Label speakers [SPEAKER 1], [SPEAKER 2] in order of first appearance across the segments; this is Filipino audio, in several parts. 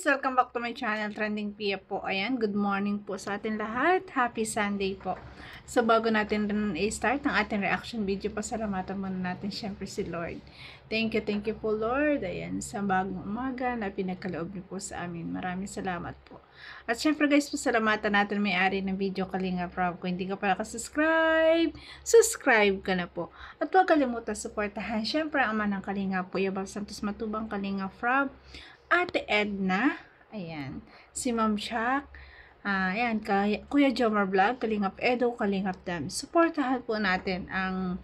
[SPEAKER 1] Welcome back to my channel, Trending Pia po. Ayan, good morning po sa atin lahat. Happy Sunday po. So, bago natin i-start ang ating reaction video, pasalamatan muna natin syempre si Lord. Thank you po Lord. Ayan, sa bagong umaga na pinagkaloob niyo po sa amin. Maraming salamat po. At syempre guys, pasalamatan natin may-ari ng video Kalinga Prab. Kung hindi ka pa nakasubscribe, subscribe ka na po. At huwag kalimutan suportahan syempre ang ama ng Kalinga po, Yabab Santos Matubang Kalinga Prab, Ate Edna, ayan, si Ma'am Shak, ayan, Kuya Jomar Vlog, Kalingap Edo, Kalingap Dam. Suportahan po natin ang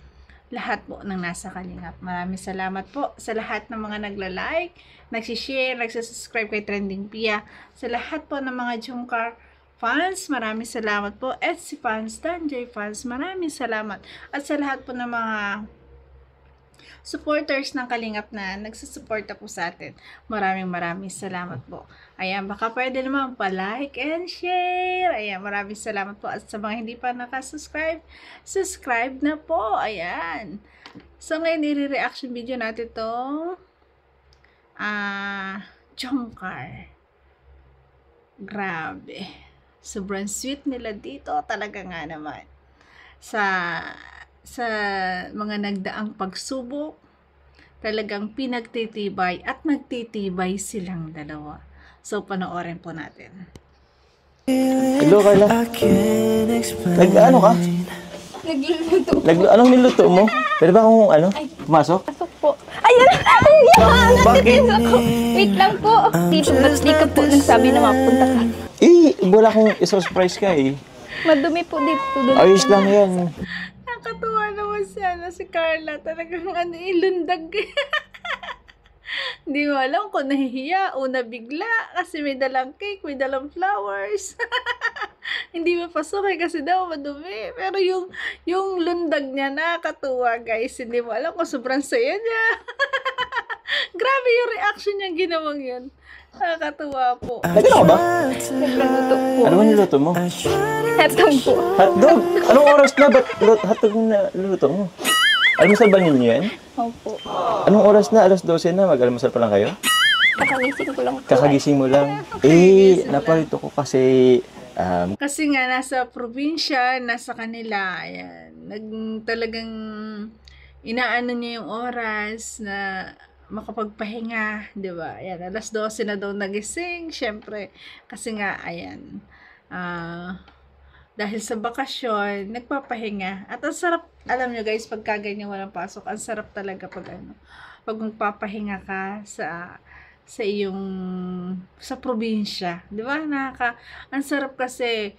[SPEAKER 1] lahat po ng nasa Kalingap. Maraming salamat po sa lahat ng mga nagla-like, nagsishare, nagsasubscribe kay Trending Pia. Sa lahat po ng mga Jungkar fans, maraming salamat po. Etsy fans, Danjay fans, maraming salamat. At sa lahat po ng mga supporters ng Kalingap na nagsusuporta po sa atin. Maraming salamat po. Ayan, baka pwede naman pa-like and share. Ayan, maraming salamat po. At sa mga hindi pa nakasubscribe, subscribe na po. Ayan. So, ngayon, i-reaction video natin itong Jungkar. Grabe. Sobrang sweet nila dito. Talaga nga naman. Sa mga nagdaang pagsubok, talagang pinagtitibay at nagtitibay silang dalawa. So, panoorin po natin.
[SPEAKER 2] Hello, Carla. Nag-ano ka?
[SPEAKER 3] Nagluluto.
[SPEAKER 2] Anong niluto mo? Pwede ba akong pumasok?
[SPEAKER 3] Pasok po. Ayan!
[SPEAKER 2] Bakit?
[SPEAKER 3] Ako. Wait lang po. Di ka po nagsabi na mapunta ka.
[SPEAKER 2] Wala akong surprise ka eh.
[SPEAKER 3] Madumi po dito.
[SPEAKER 2] Ayos lang yan.
[SPEAKER 1] Nakatuwa naman si Carla. Talagang ilundag. Hindi mo alam kung nahihiya o nabigla kasi may dalang cake, may dalang flowers. Hindi mapasok kasi daw madumi. Pero yung lundag niya nakakatuwa guys. Hindi mo alam kung sobrang saya niya. Grabe yung reaction niya ginawang yun. Nakakatuwa po.
[SPEAKER 2] Nagano ka ba?
[SPEAKER 3] Nagluluto po.
[SPEAKER 2] Ano ba niluto mo?
[SPEAKER 3] Hetong po.
[SPEAKER 2] Hotdog? Anong oras na? Ba't hotdog na niluto mo? Almusal ba ninyo yan?
[SPEAKER 3] Opo.
[SPEAKER 2] Anong oras na? Alas 12 na? Mag-almusal pa lang kayo?
[SPEAKER 3] Kakagising ko lang po.
[SPEAKER 2] Kakagising mo lang? Naparito ko kasi
[SPEAKER 1] Kasi nga nasa probinsya, nasa kanila, ayan, talagang inaano niya yung oras na makapagpahinga, di ba? Ayan, alas 12 na daw nagising, syempre, kasi nga, ayan, dahil sa bakasyon, nagpapahinga. At ang sarap, alam nyo guys, pagka ganyan walang pasok, ang sarap talaga pag magpapahinga ka sa probinsya, 'di ba? Ang sarap kasi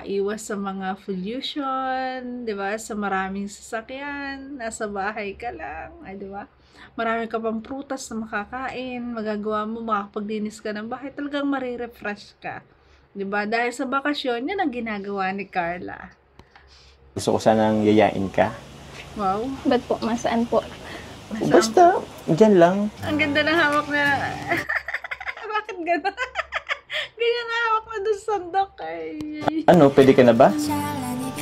[SPEAKER 1] iwas sa mga pollution, 'di ba? Sa maraming sasakyan, nasa bahay ka lang, ay 'di ba? Marami ka pang prutas na makakain, magagawa mo, makapaglinis ka ng bahay, talagang marirefresh ka. 'Di ba? Dahil sa bakasyon, 'yan ang ginagawa ni Carla.
[SPEAKER 2] gusto ko sanang yayain ka.
[SPEAKER 1] Wow.
[SPEAKER 3] Ba't po? Masaan po?
[SPEAKER 2] Basta, dyan lang.
[SPEAKER 1] Ang ganda ng hawak na... Bakit gano'n? Ganyan na hawak na doon sa sandok.
[SPEAKER 2] Ano, pwede ka na ba?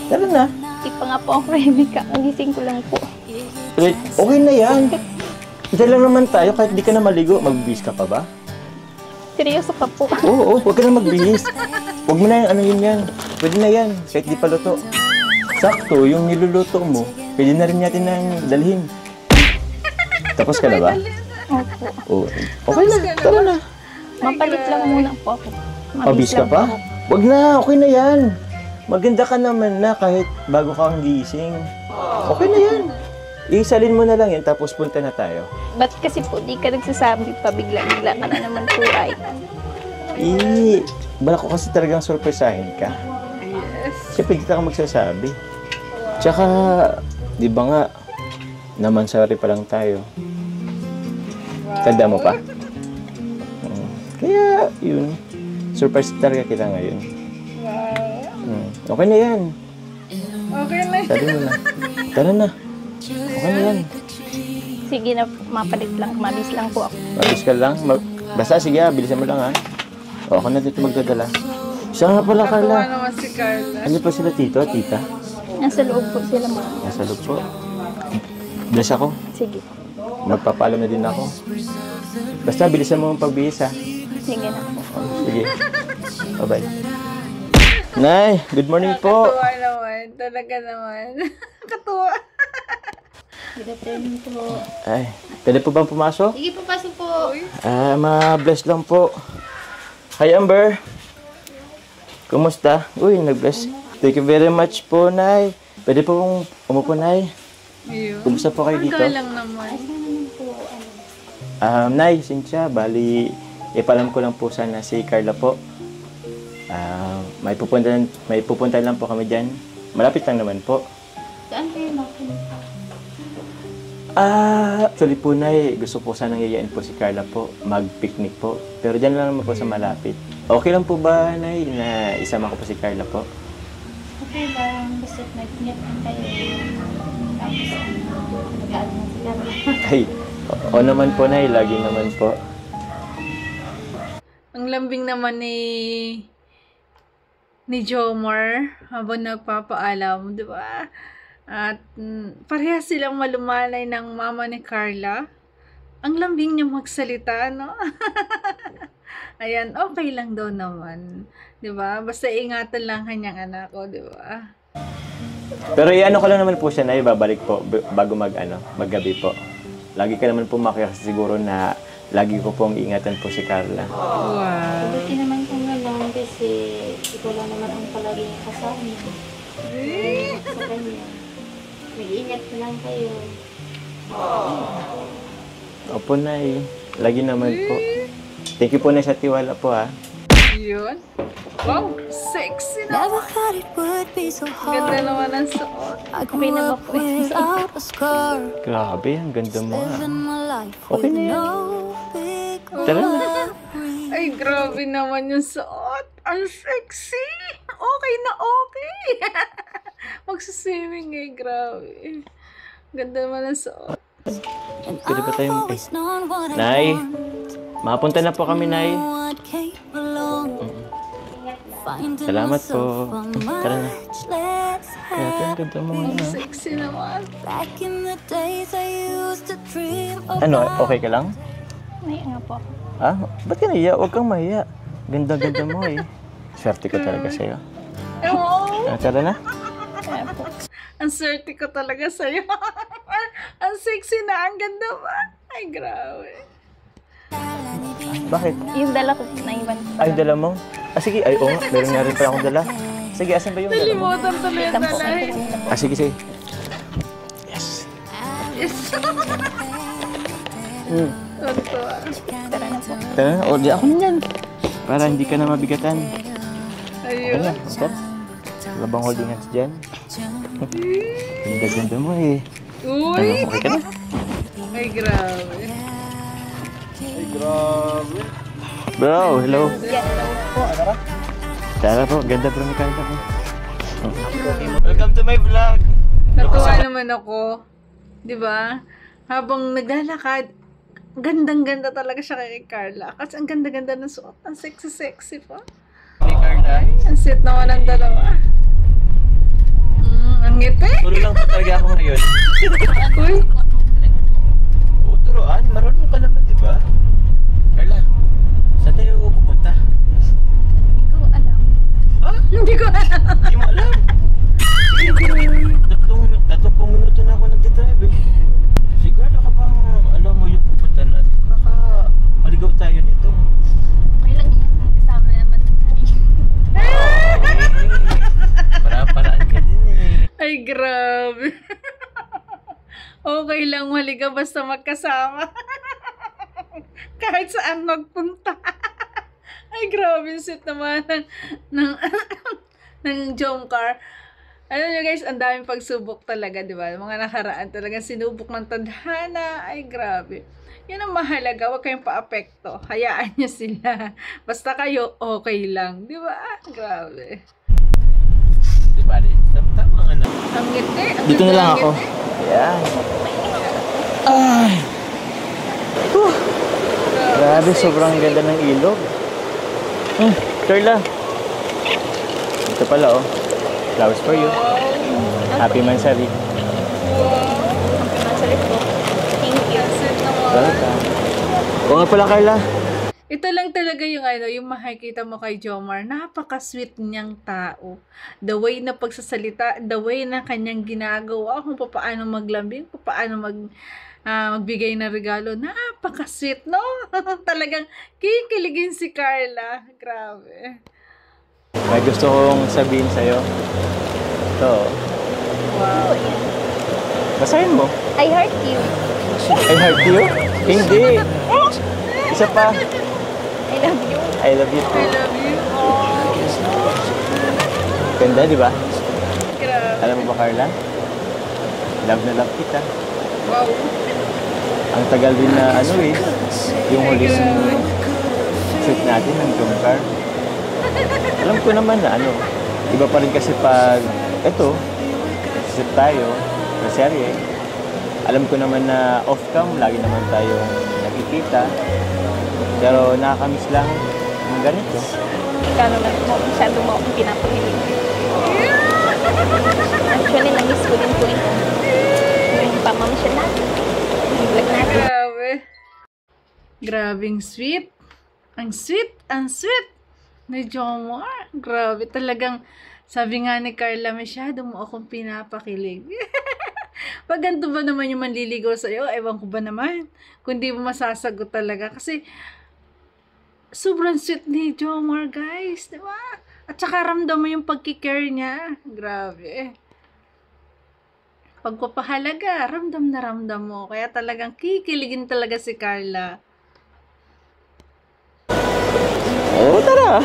[SPEAKER 2] Tara na.
[SPEAKER 3] Di pa nga po ako ready ka. Nagising ko lang po.
[SPEAKER 2] Wait, okay na yan. Dyan lang naman tayo, kahit di ka na maligo, magbihis ka pa ba?
[SPEAKER 3] Seryoso ka po.
[SPEAKER 2] Oo, huwag ka na magbihis. Huwag mo na yung yan. Pwede na yan, kahit di pa luto. Sakto, yung niluluto mo, pwede na rin natin nang dalhin. Tapos ka na ba?
[SPEAKER 3] Opo.
[SPEAKER 2] Oo. Okay na, tara na.
[SPEAKER 3] Mapalit lang muna po ako.
[SPEAKER 2] Mabihis ka pa? Huwag na, okay na yan. Maganda ka naman na kahit bago kang gising. Okay na yan. Isalin mo na lang yan, tapos punta na tayo.
[SPEAKER 3] Ba't kasi po di ka nagsasabi pa bigla-bigla ka na naman po ay?
[SPEAKER 2] Bala ko kasi talagang surpresahin ka.
[SPEAKER 1] Yes.
[SPEAKER 2] Siyempre, hindi ka magsasabi. Tsaka, di ba nga, naman sorry pa lang tayo. Tanda mo pa? Kaya, yun. Surprise talaga kita ngayon.
[SPEAKER 1] Wow.
[SPEAKER 2] Okay na yan.
[SPEAKER 1] Okay na.
[SPEAKER 2] Sabi mo na. Tara na. Okay na yan.
[SPEAKER 3] Sige na po, mapalit lang. Mabis lang po ako.
[SPEAKER 2] Mabis ka lang. Basta, sige bilisan mo lang ha. O, ako na dito magdadala. Siya nga pala,
[SPEAKER 1] Natuwa
[SPEAKER 2] Carla.
[SPEAKER 1] naman si Carla.
[SPEAKER 2] Ano pa sila, tito, tita?
[SPEAKER 3] Nasa loob po sila mga.
[SPEAKER 2] Nasa loob po. Bless ako.
[SPEAKER 3] Sige.
[SPEAKER 2] Magpapaalam na din ako. Basta, bilisan mo ang pagbihis ha.
[SPEAKER 3] Sige na po.
[SPEAKER 2] Sige. Bye-bye. Nay, good morning po.
[SPEAKER 1] Katuwa naman. Talaga naman. Katuwa.
[SPEAKER 3] Good afternoon po.
[SPEAKER 2] Ay, pwede po bang pumasok?
[SPEAKER 3] Sige po, pasok po.
[SPEAKER 2] Ma-bless lang po. Hi, Amber. Kumusta? Uy, nag-bless. Thank you very much po, Nay. Pwede po pong umupo, Nay.
[SPEAKER 1] Ayun.
[SPEAKER 2] Kumusta po kayo dito?
[SPEAKER 1] Ang galang naman.
[SPEAKER 2] Nay, Cynthia, bali, ipalam ko lang po sana si Carla po. May pupunta lang po kami dyan. Malapit lang naman po.
[SPEAKER 3] Saan kayo mapunta?
[SPEAKER 2] Actually po, Nay, gusto po sanang yayain po si Carla po, mag-picnic po. Pero dyan lang naman po sa malapit. Okay lang po ba, Nay, na isama ko po si Carla po?
[SPEAKER 3] Okay ba? Basta't mag-ingat lang kayo. Tapos mag-aad na si Carla.
[SPEAKER 2] Ay, o naman po, Nay, lagi naman po.
[SPEAKER 1] Ang lambing naman ni Jomar habang nagpapaalam, di ba? At parehas silang malumanay ng mama ni Carla. Ang lambing niya magsalita, no? Ayan, okay lang daw naman. Di ba? Basta ingatan lang kanyang anak ko, di ba?
[SPEAKER 2] Pero iano ko lang naman po siya, Nay, babalik po bago maggabi po. Lagi ka naman po siguro na lagi ko pong ingatan po si Carla.
[SPEAKER 1] Wow.
[SPEAKER 3] Buti naman kung gano'n kasi ikaw lang naman ang palagi niya kasama. Sa kanya. Mag-ingat na lang kayo.
[SPEAKER 2] Opo, Nay. Lagi naman po. Thank you po, Nay, sa tiwala po, ha.
[SPEAKER 1] Yun. Wow, sexy na.
[SPEAKER 4] Never thought it would be so
[SPEAKER 1] Ganda
[SPEAKER 4] hard.
[SPEAKER 1] naman ang suot.
[SPEAKER 4] I grew up without a scar.
[SPEAKER 2] Grabe, ang ganda mo, ha.
[SPEAKER 4] Living my life
[SPEAKER 2] Okay
[SPEAKER 4] with
[SPEAKER 2] na yan.
[SPEAKER 4] no big
[SPEAKER 2] Tara na.
[SPEAKER 4] worries.
[SPEAKER 1] Ay, grabe naman yung suot. Ang sexy. Okay na okay. Magsaswimming eh, grabe. Ganda naman ang suot.
[SPEAKER 4] And
[SPEAKER 2] Pwede ba
[SPEAKER 4] I've
[SPEAKER 2] tayong-
[SPEAKER 4] always known what I
[SPEAKER 2] Nay,
[SPEAKER 4] want.
[SPEAKER 2] mapunta na po kami, Nay.
[SPEAKER 4] No one came along. Finding
[SPEAKER 2] Salamat
[SPEAKER 4] myself
[SPEAKER 2] po.
[SPEAKER 4] a
[SPEAKER 2] Tara na.
[SPEAKER 4] much less
[SPEAKER 2] Grabe, ang ganda mo,
[SPEAKER 1] Ang
[SPEAKER 2] ha.
[SPEAKER 1] sexy naman.
[SPEAKER 4] Back in the days I used to dream
[SPEAKER 2] Ano,
[SPEAKER 4] about.
[SPEAKER 2] okay ka lang?
[SPEAKER 3] May nga po.
[SPEAKER 2] Ba't ka naiya? Huwag kang mahiya. Ganda-ganda mo, eh. Swerte ko talaga sa'yo.
[SPEAKER 1] Oh,
[SPEAKER 2] Tara na.
[SPEAKER 1] ang swerte ko talaga sa'yo. Ang sexy na, ang ganda ba? Ay, grabe.
[SPEAKER 2] Bakit?
[SPEAKER 3] Yung dala ko na iwan.
[SPEAKER 2] Ay, dala mo? Sige. Ay, oo nga. Meron nga rin pala akong dala. Sige, asan ba yung dala mo?
[SPEAKER 1] Nalimutan tuloy ang dalay.
[SPEAKER 2] Sige, sige. Yes.
[SPEAKER 1] Yes. Tontuwa.
[SPEAKER 3] Tara na po.
[SPEAKER 2] Tara na. O, di ako niyan. Para hindi ka na mabigatan.
[SPEAKER 1] Ayun.
[SPEAKER 2] Tara, tara. Wala bang holding hands dyan? Ganda-ganda mo, eh.
[SPEAKER 1] Uy!
[SPEAKER 2] Okay ka na?
[SPEAKER 1] Ay, grabe.
[SPEAKER 2] Bro, hello. Tara po, ganda bro ni Carla po. Welcome to my vlog.
[SPEAKER 1] Natuwa naman ako. Di ba? Habang naglalakad, gandang-ganda talaga siya kay Carla. Kasi ang ganda-ganda ng suot. Ang sexy-sexy pa.
[SPEAKER 2] Ni Carla.
[SPEAKER 1] Ang sweet naman ang dalawa. Ang ngiti.
[SPEAKER 2] Tulo lang po talaga ako ngayon.
[SPEAKER 1] Uy.
[SPEAKER 2] Oo, turuan. Marunong ka naman, di ba? Carla, saan tayo pupunta?
[SPEAKER 3] Hindi ko alam.
[SPEAKER 1] Hindi ko alam.
[SPEAKER 2] Hindi mo alam. Tatlong minuto na ako nag-drive, eh. Sigurado ka bang alam mo yung pupunta natin? Baka maligaw tayo nito.
[SPEAKER 3] May lang kasama naman tayo.
[SPEAKER 2] Para-paraan ka din, eh.
[SPEAKER 1] Ay, grabe. Okay lang maliga basta magkasama. Kahit saan magpunta. Ay, grabe yung sweet naman ng Jomcar. Alam nyo guys, ang daming pagsubok talaga, di ba? Mga nakaraan talaga sinubok ng tadhana. Ay, grabe. Yan ang mahalaga. Huwag kayong paapekto. Hayaan nyo sila. Basta kayo, okay lang. Di ba? Grabe.
[SPEAKER 2] Di ba, tama nga na.
[SPEAKER 1] Ang ngiti. Ang
[SPEAKER 2] Dito na
[SPEAKER 1] ganda
[SPEAKER 2] lang
[SPEAKER 1] ng
[SPEAKER 2] ako.
[SPEAKER 1] ngiti.
[SPEAKER 2] Ayan. Ay! Grabe, sobrang ganda ng ilog. Carla. Ito pala, oh. Flowers for you. Happy Mansari.
[SPEAKER 3] Masalit po. Thank you.
[SPEAKER 1] Sweet naman.
[SPEAKER 2] Welcome. Oo nga pala, Carla.
[SPEAKER 1] Ito lang talaga yung yung makikita mo kay Jomar. Napaka-sweet niyang tao. The way na pagsasalita, the way na kanyang ginagawa, kung paano maglambing, kung paano magbigay ng regalo. Napaka-sweet, no? Talagang kikiligin si Carla. Grabe.
[SPEAKER 2] May gusto kong sabihin sa'yo. Ito.
[SPEAKER 1] Wow.
[SPEAKER 2] Basahin mo.
[SPEAKER 3] I heart you.
[SPEAKER 2] I heart you? Hindi. Isa pa.
[SPEAKER 3] I love you.
[SPEAKER 2] I love you
[SPEAKER 1] I
[SPEAKER 2] too.
[SPEAKER 1] love you. Oh,
[SPEAKER 2] Ganda, di ba?
[SPEAKER 1] grabe.
[SPEAKER 2] Alam mo ba, Carla? Love na love kita.
[SPEAKER 1] Wow.
[SPEAKER 2] Ang tagal din na yung huling shoot natin ng Jomcar. Alam ko naman na iba pa rin kasi pag shoot tayo sa serye. Alam ko naman na off-cam, lagi naman tayong nakikita. Pero nakakamiss lang ng ganito.
[SPEAKER 3] Ikaw naman mo, masyado mo akong pinapahilig. Actually, na-miss ko din po ito. Yung pamamasyal natin. Yung vlog natin.
[SPEAKER 1] Grabe. Grabing sweet. Ang sweet, ang sweet ni Jomar. Grabe, talagang sabi nga ni Carla, masyado mo akong pinapakilig. Pag ganito ba naman yung manliligaw sa'yo, ewan ko ba naman, kung di mo masasagot talaga. Kasi, sobrang sweet ni Jomar, guys. Diba? At saka ramdam mo yung pagkikare niya. Grabe. Pagpapahalaga, ramdam na ramdam mo. Kaya talagang kikiligin talaga si Carla.
[SPEAKER 2] Oo, tara.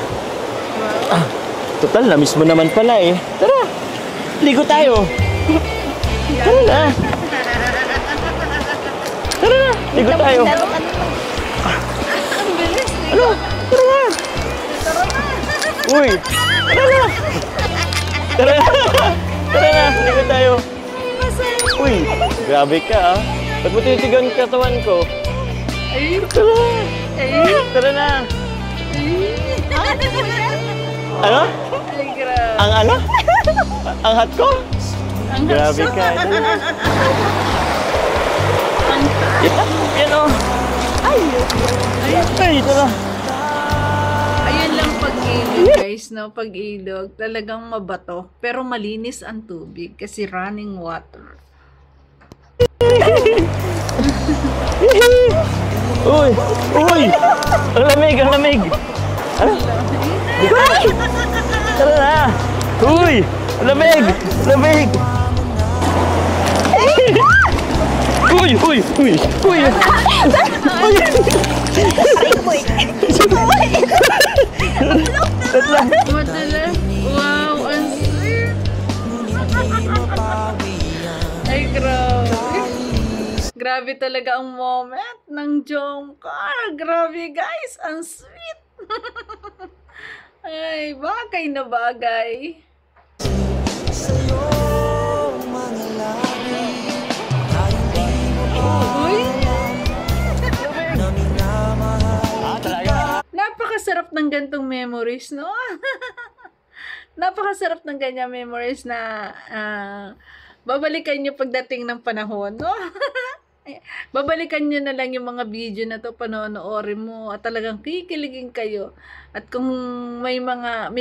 [SPEAKER 2] Total, na-miss mo naman pala eh. Tara, ligo tayo. Tara na. Tara na, ligo tayo.
[SPEAKER 3] Lalo ka naman.
[SPEAKER 1] Ang bilis,
[SPEAKER 2] Ano? Tara na. Uy, tara na. Tara na. Tara na, ligo tayo. Uy, grabe ka ah. Ba't mo tinitigan ang katawan ko?
[SPEAKER 1] Ay,
[SPEAKER 2] Tara.
[SPEAKER 1] ay,
[SPEAKER 2] Tara na. Ano?
[SPEAKER 1] ay, grabe.
[SPEAKER 2] Ang ano? Ang hat ko?
[SPEAKER 1] Ang
[SPEAKER 2] Grabe
[SPEAKER 1] hapso.
[SPEAKER 2] ka. Tara na.
[SPEAKER 1] Ang
[SPEAKER 2] Yan o. Ay, tara.
[SPEAKER 1] ayun lang pag-ilog, guys, no? Pag-ilog, talagang mabato. Pero malinis ang tubig kasi running water.
[SPEAKER 2] Uy! Uy! Ang lamig! Ang lamig! Ano? Tara na! Uy! Ang lamig! Ang lamig! Uy! Uy! Uy! Uy! Tatla!
[SPEAKER 1] Madala. Wow, ang sweet. Ay, grabe. Grabe talaga ang moment ng Jomcar. Grabe, guys. Ang sweet. Ay, bagay na bagay. Uy. Napakasarap ng gantong memories, no? Napakasarap ng ganyang memories na babalikan nyo pagdating ng panahon, no? Babalikan nyo na lang yung mga video na to, panonoorin mo at talagang kikiligin kayo. At kung may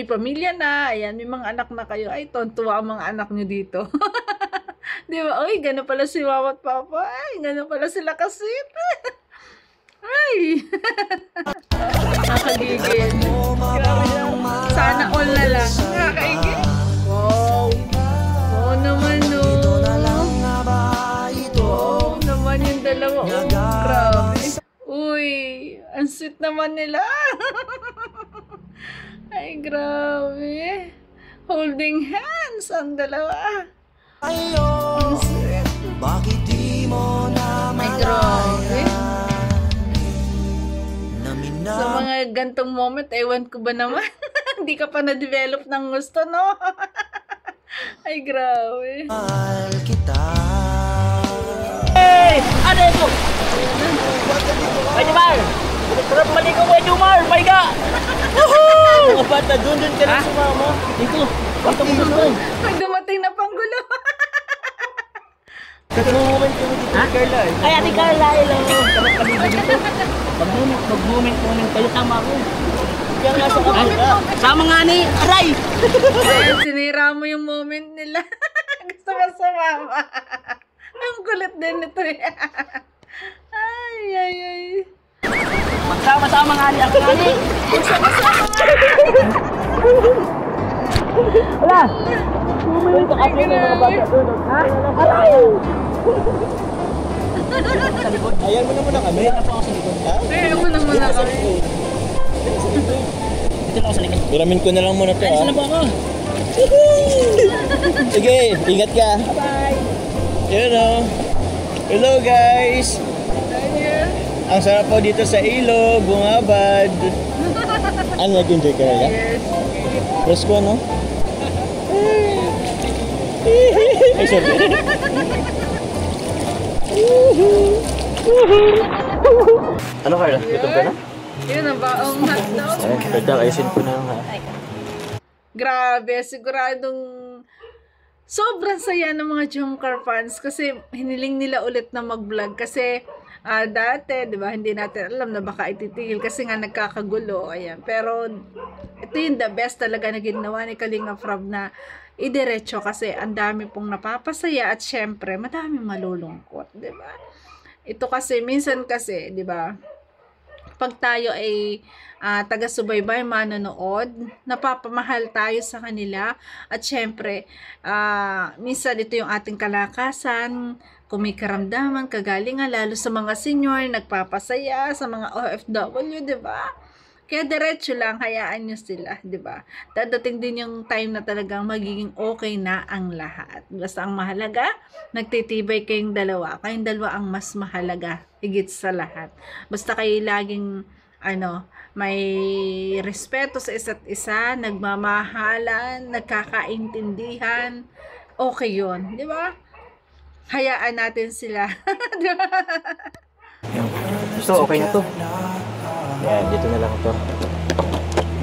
[SPEAKER 1] pamilya na, ayan, may mga anak na kayo, ay tontuwa ang mga anak nyo dito. Di ba? Ay, gano'n pala si mama at papa. Ay, gano'n pala sila kasit. Ay! Nakagigil. Grabe yan. Sana all na lang. Nakakaigil. Wow. Oo naman, no. Wow naman yung dalawa. Oh, grabe. Uy, ang sweet naman nila. Ay, grabe. Holding hands ang dalawa. Ang sweet. Ay, grabe. Sa mga gantong moment, ewan ko ba naman? Hindi ka pa na-develop ng gusto, no? Ay, grabe.
[SPEAKER 5] Hey! Ano ito? Ay, Jomar! Sarap maligo mo, Jomar! May ka! Woohoo! Mga bata, doon ka na sumama. Dito, bata mo doon.
[SPEAKER 1] Pag dumating na panggulo.
[SPEAKER 2] Nag-moment kami dito ni Carla eh.
[SPEAKER 5] Ay, Ate Carla, hello. Sarap kami dito. Mag-moment kayo. Tama ako. Diyan nga sa kanila. Sama nga ni Aray.
[SPEAKER 1] Ayan, sinira mo yung moment nila. Gusto mo sumama. Ang kulit din nito eh. Ay, ay, ay.
[SPEAKER 5] Magsama-sama nga ni ako nga ni. Wala. Bumili ka kasi ng mga bata doon. Ha? Aray!
[SPEAKER 2] Ayan mo na muna kami.
[SPEAKER 1] Ay, ako na muna kami.
[SPEAKER 5] Dito lang ako sa likod.
[SPEAKER 2] Hiramin ko na lang muna to
[SPEAKER 5] Alis na po ako.
[SPEAKER 2] Sige, ingat ka.
[SPEAKER 5] Bye.
[SPEAKER 2] Yun o. Hello guys. Ang sarap po dito sa ilog, bumabad. Ano, nag-enjoy ka na yan?
[SPEAKER 1] Yes.
[SPEAKER 2] Presko, no? Ay, sorry. Ano, Carla? Gutom ka na?
[SPEAKER 1] Yun ang baong hotdog.
[SPEAKER 2] Ay, pwede, ayusin ko na lang, ha?
[SPEAKER 1] Grabe, siguradong sobrang saya ng mga Jungkook fans kasi hiniling nila ulit na mag-vlog kasi dati, di ba, hindi natin alam na baka ititigil kasi nga nagkakagulo, ayan. Pero ito yung the best talaga na ginawa ni Kalinga Prab na idiretso kasi ang dami pong napapasaya at syempre madaming malulungkot, di ba? Ito kasi, minsan kasi, di ba, pag tayo ay taga-subaybay, manonood, napapamahal tayo sa kanila at syempre, minsan ito yung ating kalakasan, kumikaramdaman, kagalingan, lalo sa mga senior, nagpapasaya, sa mga OFW, di ba? Kaya diretso lang, hayaan nyo sila, di ba? Dadating din yung time na talagang magiging okay na ang lahat. Basta ang mahalaga, nagtitibay kayong dalawa. Kayong dalawa ang mas mahalaga, higit sa lahat. Basta kayo laging, may respeto sa isa't isa, nagmamahalan, nagkakaintindihan, okay yun, di ba? Hayaan natin sila. Di ba?
[SPEAKER 2] Ito, okay na to. Yan, dito na lang ito.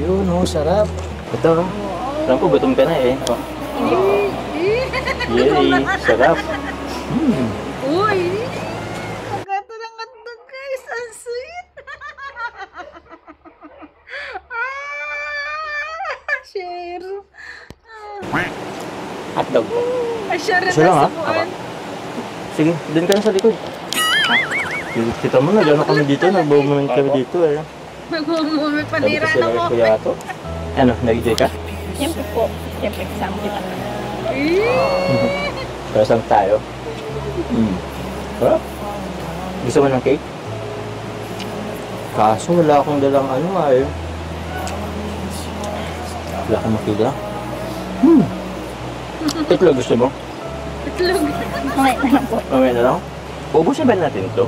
[SPEAKER 2] Yun, oh, sarap. Ito, alam ko, gutom ka na eh. Oh. Yay, sarap.
[SPEAKER 1] Uy! Ang gato ng hotdog guys! Ang sweet! Share!
[SPEAKER 2] Hotdog.
[SPEAKER 1] Share
[SPEAKER 2] Isa lang,
[SPEAKER 1] na
[SPEAKER 2] ha?
[SPEAKER 1] sa buwan.
[SPEAKER 2] Sige, dun ka na sa likod. Kita mo na, gano'n kami dito, nag-moment kami dito eh.
[SPEAKER 1] Magmumumi, panira na mo.
[SPEAKER 2] Kuya Ato. Ano, nag-enjoy ka?
[SPEAKER 3] Siyempre po. Siyempre kasama kita.
[SPEAKER 2] Kasama tayo. Sarap. Gusto mo ng cake? Kaso wala akong dalang eh. Wala akong makita. Itlog gusto mo?
[SPEAKER 1] Itlog.
[SPEAKER 3] Okay na lang po.
[SPEAKER 2] Mamaya na lang. Ubusin ba natin ito?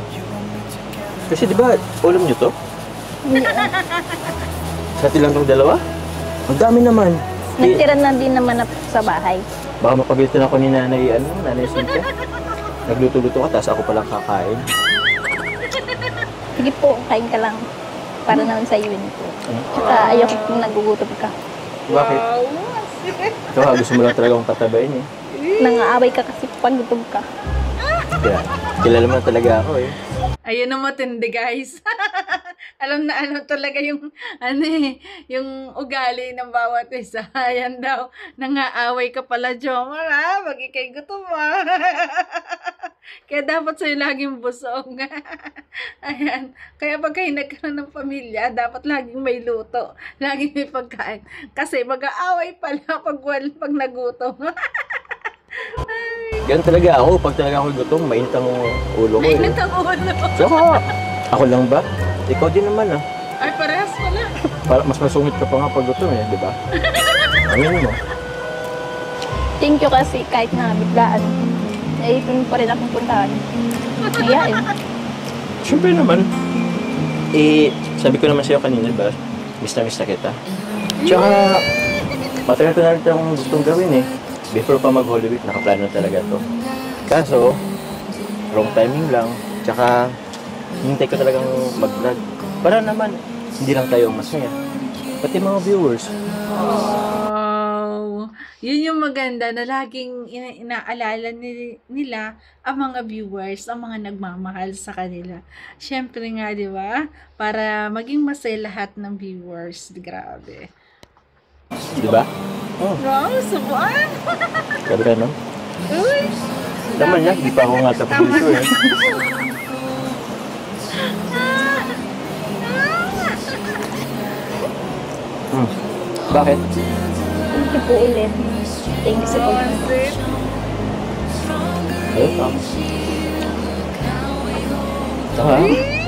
[SPEAKER 2] Kasi di ba, ulam nyo to? Sa atin lang itong dalawa? Ang dami naman.
[SPEAKER 3] Nagtira na din naman sa bahay.
[SPEAKER 2] Baka mapagalitan ako ni Nanay Cynthia. Nagluto-luto ka, tapos ako palang kakain.
[SPEAKER 3] Sige po, kain ka lang. Para naman sa iyo po. Tsaka ayoko kung nagugutom ka.
[SPEAKER 2] Bakit? Ito gusto mo lang talaga akong tatabain eh.
[SPEAKER 3] Nangaaway ka kasi pag gutom ka.
[SPEAKER 2] Kaya, kilala mo na talaga ako eh.
[SPEAKER 1] Ayun ang matindi guys. Alam na talaga yung yung ugali ng bawat isa. Ayan daw, nangaaway ka pala, Jomar, ha? Pag ikay gutom, ha? Kaya dapat sa'yo laging busog. Ayan. Kaya pag kayo nagkaroon ng pamilya, dapat laging may luto. Laging may pagkain. Kasi mag-aaway pala pag nagutom.
[SPEAKER 2] Ganun talaga ako. Pag talaga ako gutom, mainit ang ulo ko eh.
[SPEAKER 1] Mainit ang ulo.
[SPEAKER 2] Tsaka, ako lang ba? Ikaw din naman ah.
[SPEAKER 1] Ay, parehas pala.
[SPEAKER 2] Mas masungit ka pa nga pag gutom eh, di ba? Aminin mo.
[SPEAKER 3] Thank you kasi kahit na biglaan. Naipin pa rin akong puntahan. Ngayain.
[SPEAKER 2] Siyempre naman. Sabi ko naman sa'yo kanina ba, miss na kita. Tsaka, matagal ko na rin itong gustong gawin eh. Before pa mag-Holy Week, nakaplano talaga to. Kaso, wrong timing lang. Tsaka, hintay ko talagang mag-vlog. Para naman, hindi lang tayo masaya. Pati mga viewers.
[SPEAKER 1] Wow. Yun yung maganda na laging inaalala nila ang mga viewers, ang mga nagmamahal sa kanila. Siyempre nga, di ba? Para maging masaya lahat ng viewers. Grabe.
[SPEAKER 2] Di ba? Oh,
[SPEAKER 1] Wow, subuan!
[SPEAKER 2] ganda, no?
[SPEAKER 1] Uy!
[SPEAKER 2] Naman niya, di pa ako nga tapos dito eh. Hmm. Bakit?
[SPEAKER 3] Thank you po ulit. Thank you sa
[SPEAKER 1] Oh,
[SPEAKER 3] pag-
[SPEAKER 1] sweet.
[SPEAKER 2] Welcome. Ha?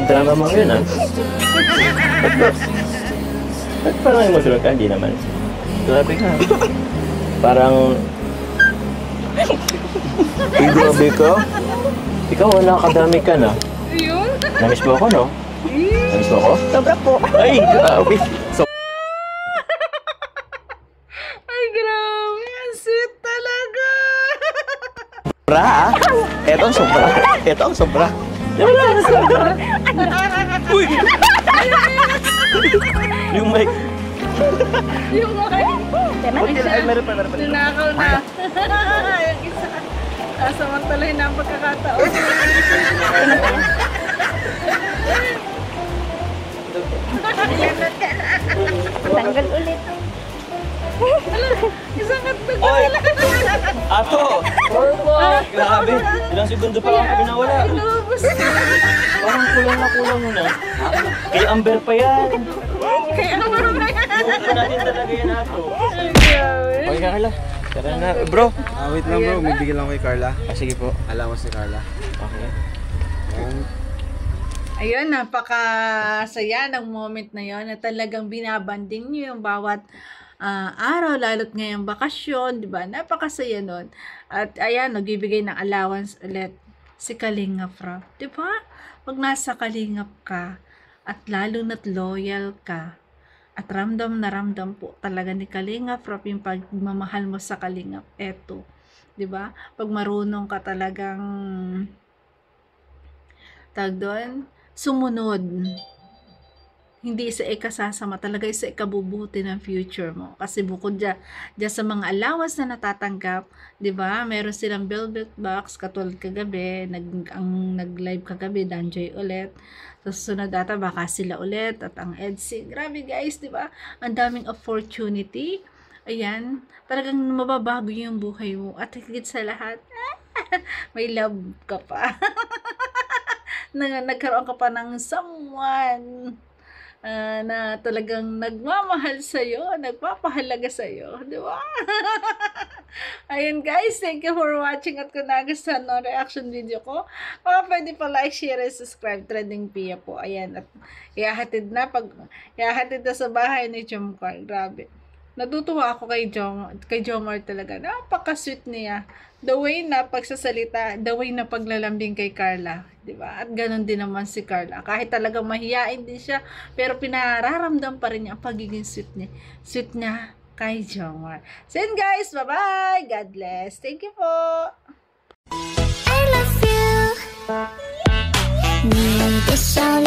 [SPEAKER 2] Drama mo yun, ha? Ba't parang emotional ka? Hindi naman. Grabe ka. Parang... Ay, grabe ka. Ikaw, nakakadami ka na.
[SPEAKER 1] Yun?
[SPEAKER 2] Namiss mo ako, no? Namiss mo ako? Sobra po. Ay, grabe. So,
[SPEAKER 1] Ay, grabe. Ang sweet talaga.
[SPEAKER 2] sobra, ah. Eto ang sobra. Eto ang sobra. Wala na sobra. Uy! Yung mic.
[SPEAKER 1] Yung mga...
[SPEAKER 2] Ay, meron pa.
[SPEAKER 1] Ninakaw na. Yung isa. Sasamantalahin na ang pagkakataon.
[SPEAKER 3] Tanggal ulit.
[SPEAKER 1] Isang katog.
[SPEAKER 2] Oy! Ato! Grabe. Ilang segundo pa ako nawala.
[SPEAKER 1] Inubos.
[SPEAKER 2] Parang kulang mo na. Kay Amber pa yan.
[SPEAKER 1] Kaya naman na yan.
[SPEAKER 2] Huwag pa natin talaga yan, Ato.
[SPEAKER 1] Ay, grabe.
[SPEAKER 2] Okay, Carla. Tara na. Bro.
[SPEAKER 6] Wait lang bro, may bigyan lang kay Carla.
[SPEAKER 2] Sige po.
[SPEAKER 6] Alawas ni Carla.
[SPEAKER 2] Okay.
[SPEAKER 1] Ayun, napakasaya ng moment na yon na talagang binabanding nyo yung bawat araw, lalo't ngayong bakasyon, di ba? Napakasaya nun. At ayan, nagbibigay ng allowance ulit si Kalingap Rob. Di ba? Pag nasa Kalingap ka, at lalo na't loyal ka, at ramdam na ramdam po talaga ni Kalingap Rob yung pagmamahal mo sa Kalingap. Eto, di ba? Pag marunong ka talagang tag doon, sumunod. Hindi sa ikasasama, talaga sa ikabubuti ng future mo. Kasi bukod dyan sa mga allowance na natatanggap, di ba? Meron silang velvet box, katulad kagabi, nag-live kagabi, Danjoy ulit. Sa susunod ata, baka sila ulit, at ang EDC. Grabe guys, di ba? Ang daming opportunity. Ayan, talagang mababago yung buhay mo. At higit sa lahat, may love ka pa. Nagkaroon ka pa ng someone na talagang nagmamahal sa'yo, nagpapahalaga sa'yo, di ba? Ayun guys, thank you for watching at kung nagustuhan ng reaction video ko, pwede pa like, share, and subscribe. Trending Pia po, ayan, at ihahatid na sa bahay ni Jomcar. Grabe. Natutuwa ako kay Jomar talaga. Napaka-sweet niya. The way na pagsasalita, the way na paglalambing kay Carla, 'di ba? At ganun din naman si Carla. Kahit talagang mahiyain din siya, pero pinararamdam pa rin niya ang pagiging sweet niya. Sweet niya kay Jomar. So yun guys, bye-bye. God bless. Thank you po.
[SPEAKER 4] I love you. 你的笑